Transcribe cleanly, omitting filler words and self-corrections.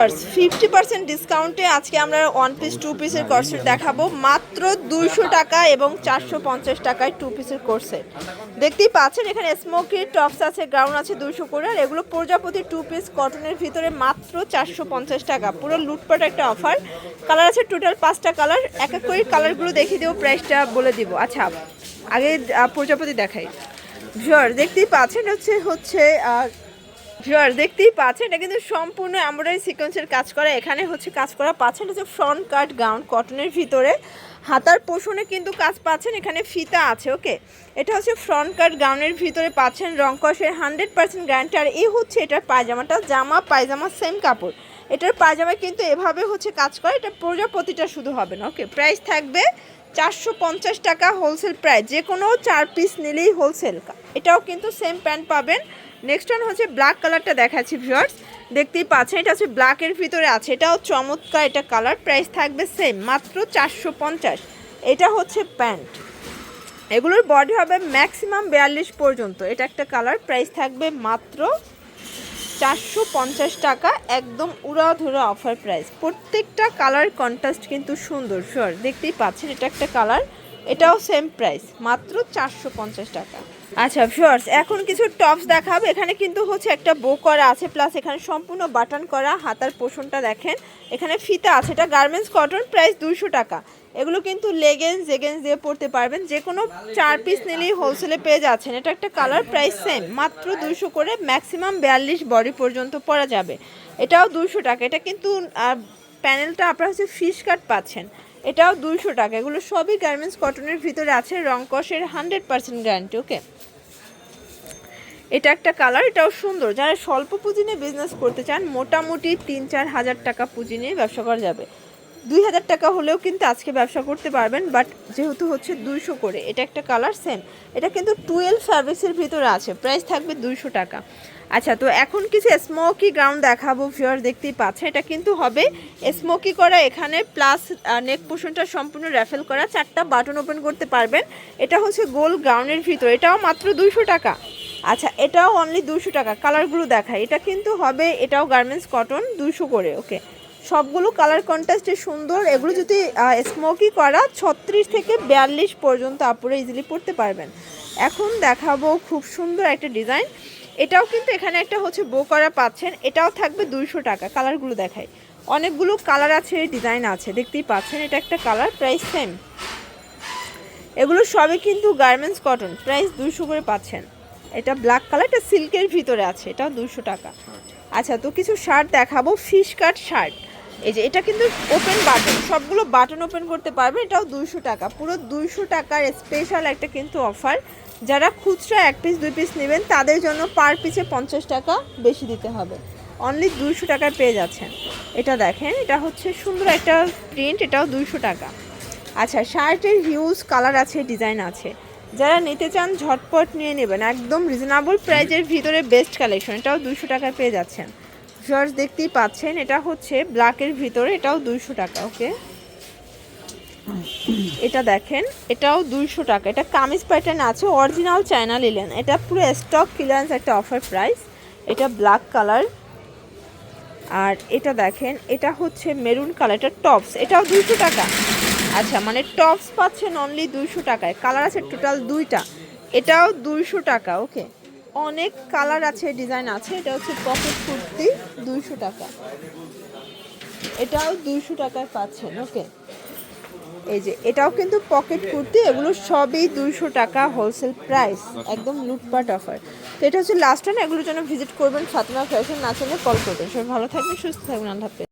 50% ডিসকাউন্টে আজকে আমরা ওয়ান পিস টু পিসের কোর্সেট দেখাবো মাত্র 200 টাকা এবং 450 টাকায় টু পিসের কোর্সেট। দেখতেই পাচ্ছেন এখানে স্মোকি টপস আছে, গাউন আছে 200 করে, আর এগুলো প্রজাপতি টু পিস কটনের ভিতরে মাত্র 450 টাকা। পুরো লুটপাট একটা অফার। কালার আছে টোটাল 5টা কালার, এক এক করে কালারগুলো দেখিয়ে দেবো, প্রাইসটা বলে দিব। আচ্ছা আগে প্রজাপতি দেখাই। ভিউয়ার দেখতেই পাচ্ছেন হচ্ছে ভিউয়ার দেখতেই পাচ্ছেন এটা কিন্তু সম্পূর্ণ এমব্রয়ডারি সিকোয়েন্সের কাজ করা। এখানে হচ্ছে কাজ করা পাচ্ছেন হচ্ছে ফ্রন্ট কাট গাউন কটনের ভিতরে, হাতার পোষণে কিন্তু কাজ পাচ্ছেন, এখানে ফিতা আছে। ওকে, এটা হচ্ছে ফ্রন্ট কাট গাউনের ভিতরে পাচ্ছেন রং কষের 100% গ্যারান্টি। আর এই হচ্ছে এটার পায়জামাটা, জামা পায়জামা সেম কাপড়। এটার পায়জামা কিন্তু এভাবে হচ্ছে কাজ করে, এটা প্রজাপতিটা শুধু হবে না। ওকে, প্রাইস থাকবে 450 টাকা হোলসেল প্রাইস, যে কোনো 4 পিস নিলেই হোলসেল। এটাও কিন্তু সেম প্যান্ট পাবেন। নেক্সট ওয়ান হচ্ছে ব্ল্যাক কালারটা দেখাচ্ছি ভিউয়ার্স, দেখতেই পাচ্ছেন এটা হচ্ছে ব্ল্যাকের ভিতরে আছে, এটাও চমৎকার এটা কালার। প্রাইস থাকবে সেম মাত্র 450। এটা হচ্ছে প্যান্ট, এগুলোর বডি হবে ম্যাক্সিমাম 42 পর্যন্ত। এটা একটা কালার, প্রাইস থাকবে মাত্র 450 টাকা, একদম উড়াধুরা অফার প্রাইস। প্রত্যেকটা কালার কন্ট্রাস্ট কিন্তু সুন্দর শিওর, দেখতেই পাচ্ছেন এটা একটা কালার, এটাও সেম প্রাইস মাত্র 450 টাকা। আচ্ছা ভিউয়ার্স, এখন কিছু টপস দেখাবো। এখানে কিন্তু হচ্ছে একটা বো করা আছে, প্লাস এখানে সম্পূর্ণ বাটন করা, হাতার পোষণটা দেখেন, এখানে ফিতা আছে, এটা গার্মেন্টস কটন, প্রাইস 200 টাকা। এগুলো কিন্তু লেগেন্স দিয়ে পরতে পারবেন, যে কোনো 4 পিস নিলেই হোলসেলে পেয়ে যাচ্ছেন। এটা একটা কালার, প্রাইস সেম মাত্র 200 করে, ম্যাক্সিমাম 42 বডি পর্যন্ত পরা যাবে। এটাও 200 টাকা। এটা কিন্তু প্যানেলটা আপনারা হচ্ছে ফিশ কাট পাচ্ছেন, এটাও 200 টাকা। এগুলো সবই গার্মেন্টস কটনের ভিতরে আছে, রং কষের 100% গ্যারান্টি। ওকে, এটা একটা কালার, এটাও সুন্দর। যারা স্বল্প পুঁজি নিয়ে বিজনেস করতে চান, মোটামুটি 3-4 হাজার টাকা পুঁজি নিয়ে ব্যবসা করা যাবে। 2000 টাকা হলেও কিন্তু আজকে ব্যবসা করতে পারবেন, বাট যেহেতু হচ্ছে 200 করে। এটা একটা কালার সেম, এটা কিন্তু 12 ফ্যাব্রিক্সের ভিতরে আছে, প্রাইস থাকবে 200 টাকা। আচ্ছা, তো এখন কিছু স্মোকি গাউন দেখাবো ভিউয়ার, দেখতেই পাচ্ছে এটা কিন্তু হবে স্মোকি করা, এখানে প্লাস নেক পোর্শনটা সম্পূর্ণ র্যাফেল করা, 4টা বাটন ওপেন করতে পারবেন। এটা হচ্ছে গোল গাউনের ভিতরে, এটাও মাত্র 200 টাকা। আচ্ছা, এটাও অনলি 200 টাকা। কালারগুলো দেখায়, এটা কিন্তু হবে, এটাও গার্মেন্টস কটন 200 করে। ওকে, সবগুলো কালার কন্ট্রাস্টে সুন্দর। এগুলো যদি স্মোকি করা 36 থেকে 42 পর্যন্ত আপুরা ইজিলি পরতে পারবেন। এখন দেখাবো খুব সুন্দর একটা ডিজাইন, এটাও কিন্তু এখানে একটা হচ্ছে বো করা পাচ্ছেন, এটাও থাকবে 200 টাকা। কালারগুলো দেখায়, অনেকগুলো কালার আছে, ডিজাইন আছে, দেখতেই পাচ্ছেন এটা একটা কালার, প্রাইস সেম। এগুলো সবই কিন্তু গার্মেন্টস কটন, প্রাইস 200 করে পাচ্ছেন। এটা ব্ল্যাক কালার, এটা সিল্কের ভিতরে আছে, এটাও 200 টাকা। আচ্ছা, তো কিছু শার্ট দেখাবো, ফিশ কাট শার্ট। এই যে এটা কিন্তু ওপেন বাটন, সবগুলো বাটন ওপেন করতে পারবেন, এটাও 200 টাকা। পুরো 200 টাকার স্পেশাল একটা কিন্তু অফার। যারা খুচরা 1 পিস 2 পিস নেবেন তাদের জন্য পার পিসে 50 টাকা বেশি দিতে হবে, অনলি 200 টাকায় পেয়ে যাচ্ছেন। এটা দেখেন, এটা হচ্ছে সুন্দর একটা প্রিন্ট, এটাও 200 টাকা। আচ্ছা, শার্টের হিউজ কালার আছে, ডিজাইন আছে, যারা নিতে চান ঝটপট নিয়ে নেবেন, একদম রিজনেবল প্রাইজের ভিতরে বেস্ট কালেকশন। এটাও 200 টাকায় পেয়ে যাচ্ছেন। ভিউয়ার্স দেখতেই পাচ্ছেন এটা হচ্ছে ব্ল্যাকের ভিতরে, এটাও 200 টাকা। ওকে, এটা দেখেন, এটাও 200 টাকা। এটা কামিজ প্যাটার্ন আছে, অরিজিনাল চায়না লিলেন, এটা পুরো স্টক ক্লিয়ারেন্স একটা অফার প্রাইস। এটা ব্ল্যাক কালার, আর এটা দেখেন এটা হচ্ছে মেরুন কালার, এটা টপস, এটাও 200 টাকা। আচ্ছা, মানে টপস পাচ্ছেন অনলি 200 টাকায়। কালার আছে টোটাল 2টা, এটাও 200 টাকা। ওকে, অনেক কালার আছে, ডিজাইন আছে। এটা হচ্ছে পকেট কুর্তি, 200 টাকা, এটাও 200 টাকায় পাচ্ছেন। ওকে, এই যে এটাও কিন্তু পকেট কুর্তি, এগুলো সবই 200 টাকা হোলসেল প্রাইস, একদম লুটপাট অফার। তো এটা হচ্ছে লাস্ট ওয়ান। এগুলোর জন্য ভিজিট করবেন ফাতেমা ফ্যাশন, না চাইলে কল করবেন। সবাই ভালো থাকবেন, সুস্থ থাকবেন, আল্লাহ হাফেজ।